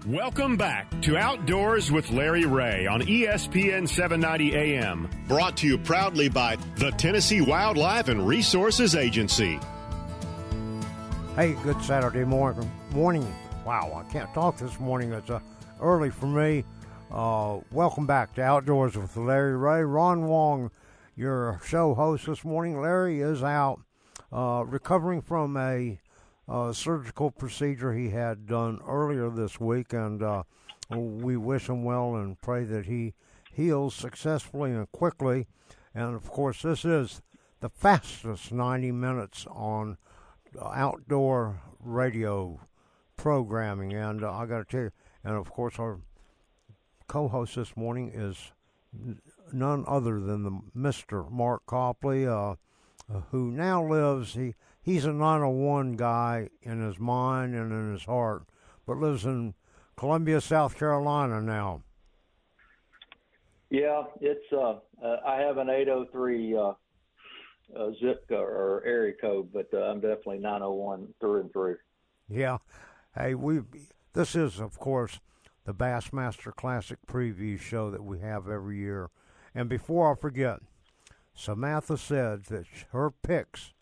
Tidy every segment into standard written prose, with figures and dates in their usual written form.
Welcome back to Outdoors with Larry Ray on ESPN 790 AM. Brought to you proudly by the Tennessee Wildlife and Resources Agency. Hey, good Saturday morning. Wow, I can't talk this morning. It's early for me. Welcome back to Outdoors with Larry Ray. Ron Wong, your show host this morning. Larry is out recovering from a surgical procedure he had done earlier this week, and we wish him well and pray that he heals successfully and quickly. And, of course, this is the fastest 90 minutes on outdoor radio programming. And I got to tell you, and, of course, our co-host this morning is none other than the Mr. Mark Copley, who now lives, he's a 901 guy in his mind and in his heart, but lives in Columbia, South Carolina now. Yeah, it's I have an 803 zip or area code, but I'm definitely 901 through and through. Yeah. Hey, this is, of course, the Bassmaster Classic preview show that we have every year. And before I forget, Samantha said that her picks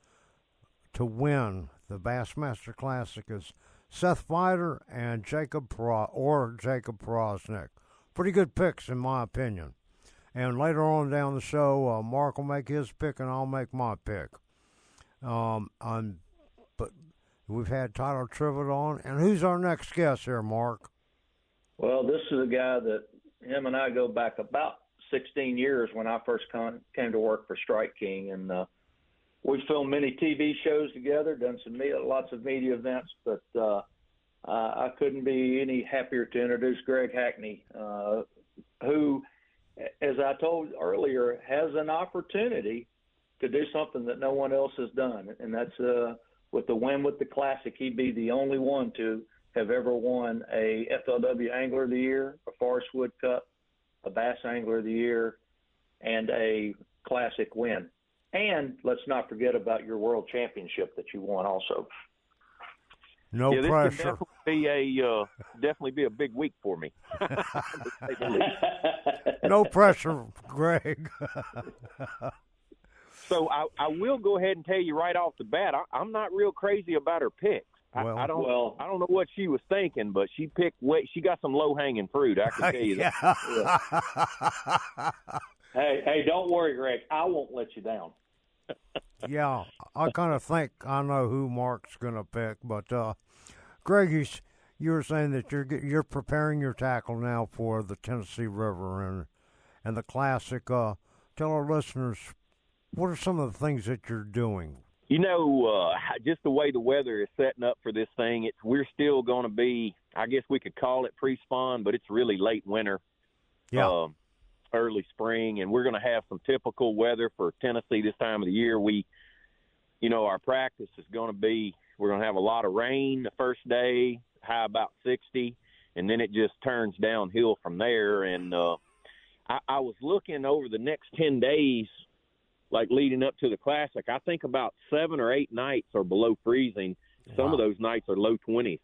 to win the Bassmaster Classic is Seth Feider and Jacob Prosnick. Pretty good picks, in my opinion. And later on down the show, Mark will make his pick and I'll make my pick. But we've had Tyler Trivet on. And who's our next guest here, Mark? Well, this is a guy that him and I go back about 16 years when I first came to work for Strike King, and we filmed many TV shows together, done lots of media events, but I couldn't be any happier to introduce Greg Hackney, who, as I told earlier, has an opportunity to do something that no one else has done, and that's with the win with the Classic. He'd be the only one to have ever won a FLW Angler of the Year, a Forest Wood Cup, a Bass Angler of the Year, and a Classic win. And let's not forget about your World Championship that you won also. No pressure. This definitely be a big week for me. No pressure, Greg. So I will go ahead and tell you right off the bat, I'm not real crazy about her picks. I don't know what she was thinking, but she got some low hanging fruit. I can tell you that. Yeah. Hey, don't worry, Greg. I won't let you down. Yeah, I kind of think I know who Mark's going to pick, but Greg, you were saying that you're preparing your tackle now for the Tennessee River and the Classic. Tell our listeners, what are some of the things that you're doing? You know, just the way the weather is setting up for this thing, we're still going to be, I guess we could call it pre-spawn, but it's really late winter, early spring, and we're going to have some typical weather for Tennessee this time of the year. Our practice is going to be, we're going to have a lot of rain the first day, high about 60, and then it just turns downhill from there. And I was looking over the next 10 days, like leading up to the Classic, I think about 7 or 8 nights are below freezing. Some of those nights are low 20s.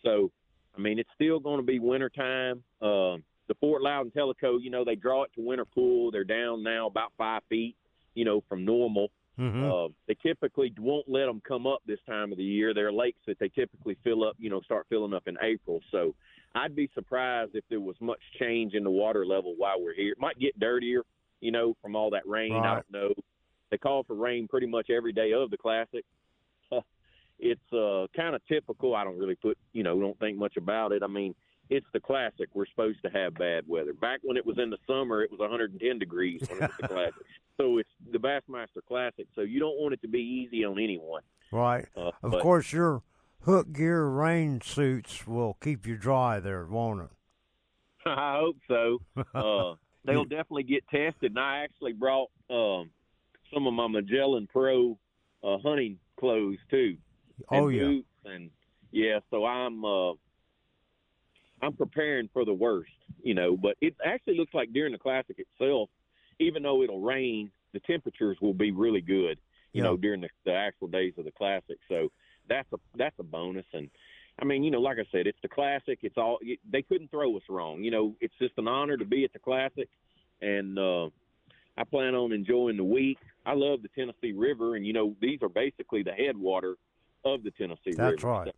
So, I mean, it's still going to be wintertime. The Fort Loudon Tellico, they draw it to winter pool. They're down now about 5 feet, from normal. Mm-hmm. They typically won't let them come up this time of the year. There are lakes that they typically fill up, start filling up in April. So I'd be surprised if there was much change in the water level while we're here. It might get dirtier, from all that rain. Right. I don't know. They call for rain pretty much every day of the Classic. It's kind of typical. I don't really don't think much about it. I mean, it's the Classic. We're supposed to have bad weather. Back when it was in the summer, it was 110 degrees when it was the Classic. So it's the Bassmaster Classic, so you don't want it to be easy on anyone. Right. Of course, your hook gear rain suits will keep you dry there, won't it? I hope so. They'll definitely get tested, and I actually brought some of my Magellan Pro hunting clothes, too. Oh, yeah. Boots so I'm preparing for the worst, but it actually looks like during the Classic itself, even though it'll rain, the temperatures will be really good, during the actual days of the Classic. So that's a bonus. And, I mean, like I said, it's the Classic. They couldn't throw us wrong. It's just an honor to be at the Classic, and I plan on enjoying the week. I love the Tennessee River, and these are basically the headwater of the Tennessee River. That's right. So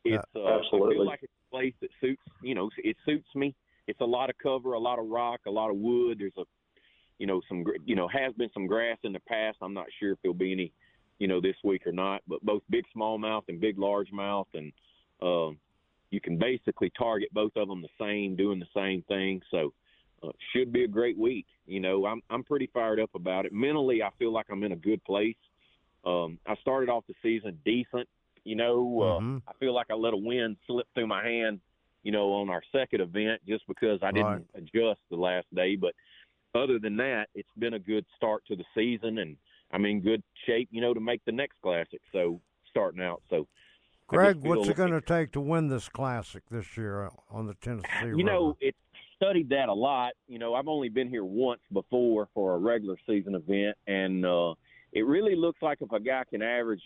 it's absolutely. I feel like it's a place that suits. It suits me. It's a lot of cover, a lot of rock, a lot of wood. There's has been some grass in the past. I'm not sure if there'll be any, this week or not. But both big smallmouth and big largemouth, and you can basically target both of them the same, doing the same thing. So should be a great week. I'm pretty fired up about it. Mentally, I feel like I'm in a good place. I started off the season decent. I feel like I let a win slip through my hand, on our second event just because I didn't adjust the last day. But other than that, it's been a good start to the season, and I'm in good shape, to make the next Classic. So starting out. So, Greg, what's it going to take to win this Classic this year on the Tennessee River? It's studied that a lot. I've only been here once before for a regular season event, and it really looks like if a guy can average,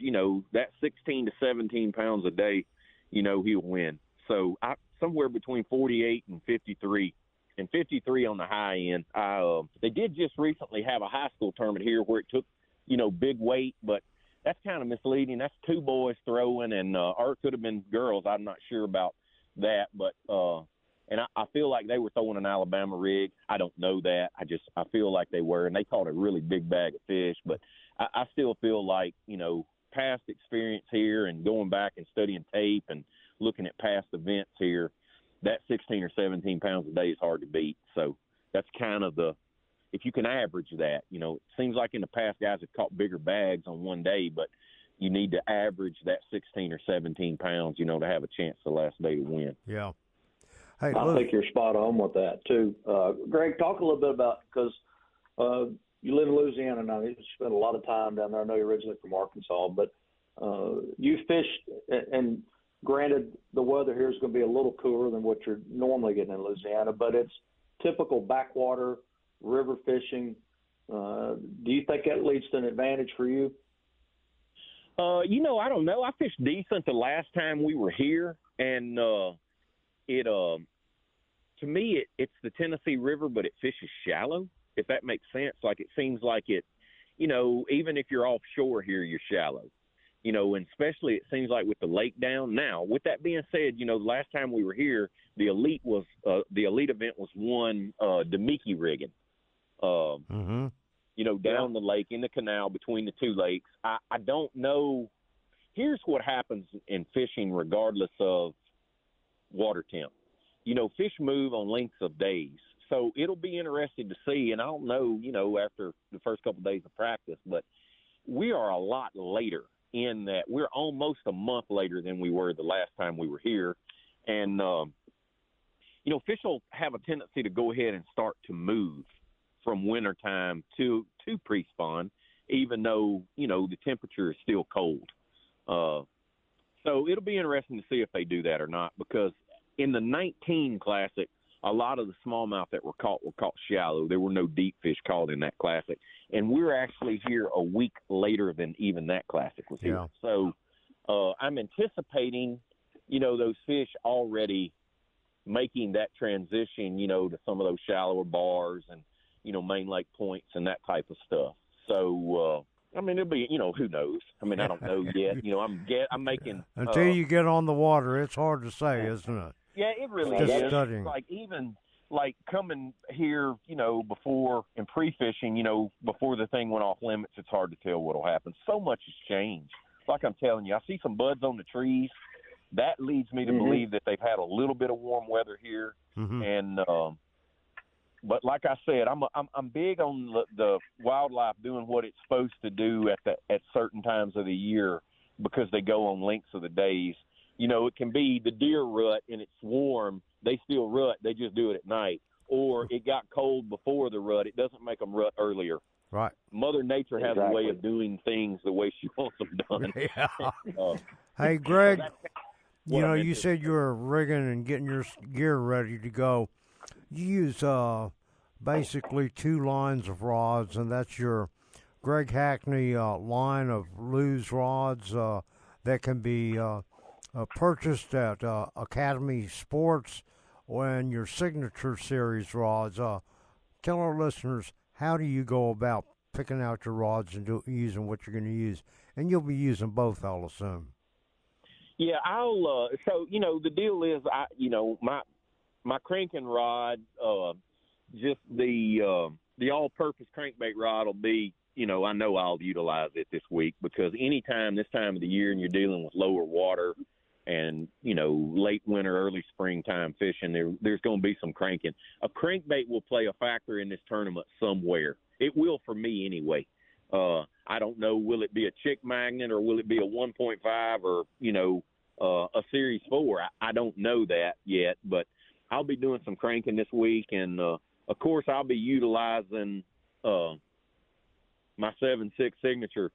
that 16 to 17 pounds a day, he'll win. So somewhere between 48 and 53. And 53 on the high end. They did just recently have a high school tournament here where it took, big weight, but that's kind of misleading. That's two boys throwing, or it could have been girls. I'm not sure about that, but and I feel like they were throwing an Alabama rig. I don't know that. I feel like they were, and they caught a really big bag of fish. But I still feel like, past experience here and going back and studying tape and looking at past events here, that 16 or 17 pounds a day is hard to beat. So that's kind of if you can average that, it seems like in the past guys have caught bigger bags on one day, but you need to average that 16 or 17 pounds, to have a chance the last day to win. Yeah. Hey, I think you're spot on with that too. Greg, talk a little bit about, because you live in Louisiana now, you spent a lot of time down there. I know you're originally from Arkansas, but you fished, and granted, the weather here is going to be a little cooler than what you're normally getting in Louisiana, but it's typical backwater river fishing. Do you think that leads to an advantage for you? I don't know. I fished decent the last time we were here, and to me, it's the Tennessee River, but it fishes shallow, if that makes sense. Like, it seems like it, even if you're offshore here, you're shallow. And especially it seems like with the lake down. Now, with that being said, the last time we were here, the elite event was one Demiki rigging, down the lake in the canal between the two lakes. I don't know. Here's what happens in fishing regardless of water temp. Fish move on lengths of days. So it'll be interesting to see, and I don't know, after the first couple of days of practice, but we are a lot later in that we're almost a month later than we were the last time we were here. And, fish will have a tendency to go ahead and start to move from wintertime to pre-spawn, even though, the temperature is still cold. So it'll be interesting to see if they do that or not, because in the 19 Classic, a lot of the smallmouth that were caught shallow. There were no deep fish caught in that Classic. And we're actually here a week later than even that Classic was here. Yeah. So I'm anticipating, those fish already making that transition, to some of those shallower bars and, main lake points and that type of stuff. So, it'll be, who knows? I don't know yet. I'm making – until you get on the water, it's hard to say, isn't it? Yeah, it really just is. Studying. Like, even like coming here, before and pre-fishing, before the thing went off limits, it's hard to tell what'll happen. So much has changed. Like I'm telling you, I see some buds on the trees. That leads me to believe that they've had a little bit of warm weather here. And but like I said, I'm big on the wildlife doing what it's supposed to do at certain times of the year, because they go on lengths of the days. It can be the deer rut and it's warm. They still rut. They just do it at night. Or it got cold before the rut. It doesn't make them rut earlier. Right. Mother Nature has a way of doing things the way she wants them done. Yeah. Hey, Greg, you said you were rigging and getting your gear ready to go. You use basically two lines of rods, and that's your Greg Hackney line of Lew's rods that can be purchased at Academy Sports and your Signature Series rods. Tell our listeners, how do you go about picking out your rods and using what you're going to use? And you'll be using both, I'll assume. Yeah, I'll. So the deal is, my cranking rod, just the all-purpose crankbait rod will be. I know I'll utilize it this week because anytime this time of the year and you're dealing with lower water and, late winter, early springtime fishing, there's going to be some cranking. A crankbait will play a factor in this tournament somewhere. It will for me anyway. I don't know, will it be a chick magnet or will it be a 1.5 or, a Series 4? I don't know that yet, but I'll be doing some cranking this week. And, of course, I'll be utilizing my 7.6 Signature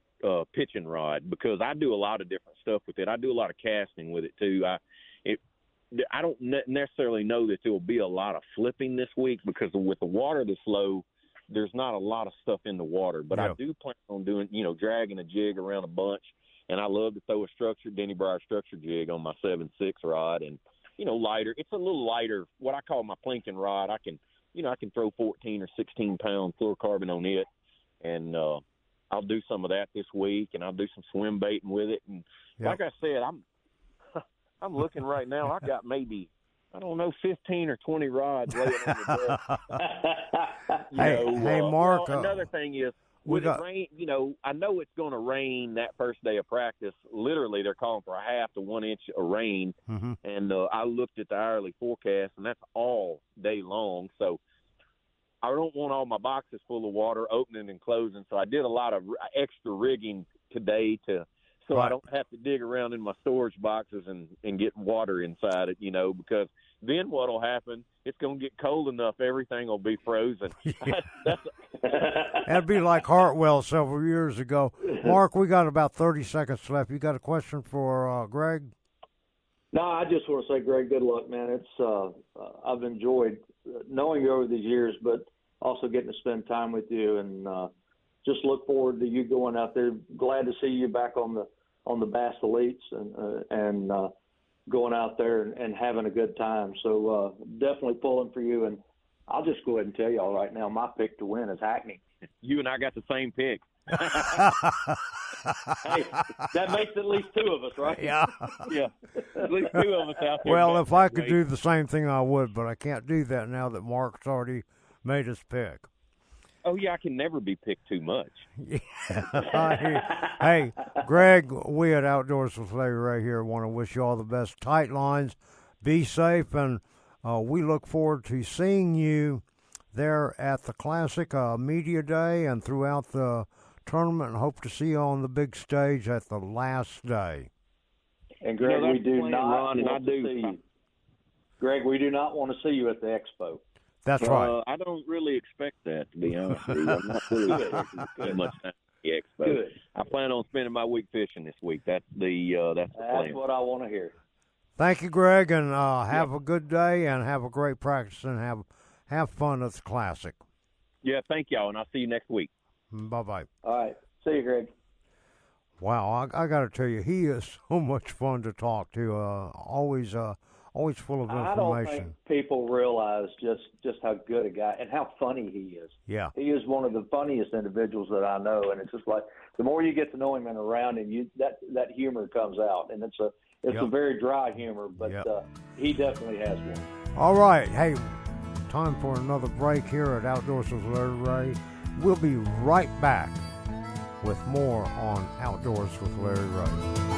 pitching rod because I do a lot of different stuff with it. I do a lot of casting with it too. I don't necessarily know that there will be a lot of flipping this week because with the water this low, there's not a lot of stuff in the water. But I do plan on doing, dragging a jig around a bunch, and I love to throw a Denny Breyer structure jig on my 7.6 rod and, lighter. It's a little lighter, what I call my planking rod. I can throw 14 or 16 pound fluorocarbon on it. And I'll do some of that this week, and I'll do some swim baiting with it. And like I said, I'm looking right now. I got maybe 15 or 20 rods laying on the desk. Hey, Mark. Another thing is, with it rain, I know it's going to rain that first day of practice. Literally, they're calling for a half to 1 inch of rain. Mm-hmm. And I looked at the hourly forecast, and that's all day long. So I don't want all my boxes full of water opening and closing. So I did a lot of extra rigging today so I don't have to dig around in my storage boxes and get water inside it, because then what'll happen, it's going to get cold enough, everything will be frozen. That'd be like Hartwell several years ago. Mark, we got about 30 seconds left. You got a question for Greg? No, I just want to say, Greg, good luck, man. It's I've enjoyed knowing you over these years, but also getting to spend time with you, and just look forward to you going out there. Glad to see you back on the Bass Elites and going out there and having a good time. So definitely pulling for you, and I'll just go ahead and tell y'all right now, my pick to win is Hackney. You and I got the same pick. Hey, that makes at least two of us, right? Yeah. Yeah. At least two of us out there. Well, if I could do the same thing, I would, but I can't do that now that Mark's already made his pick. Oh, yeah, I can never be picked too much. Yeah. Hey, Greg, we at Outdoors with Larry Ray here want to wish you all the best. Tight lines, be safe, and we look forward to seeing you there at the Classic Media Day and throughout the tournament, and hope to see you on the big stage at the last day. And Greg, we do not want to see you. Greg, we do not want to see you at the expo. That's right. I don't really expect that, to be honest with you. I'm not really expecting much time at the expo. Good. I plan on spending my week fishing this week. That's the plan. That's what I want to hear. Thank you, Greg, and have a good day and have a great practice and have fun at the Classic. Yeah, thank y'all, and I'll see you next week. Bye-bye. All right. See you, Greg. Wow, I got to tell you, he is so much fun to talk to. Always full of information. I don't think people realize just how good a guy and how funny he is. Yeah. He is one of the funniest individuals that I know, and it's just like the more you get to know him and around him, that humor comes out, and it's a very dry humor, but he definitely has one. All right, hey, time for another break here at Outdoors with Larry Ray. We'll be right back with more on Outdoors with Larry Ray.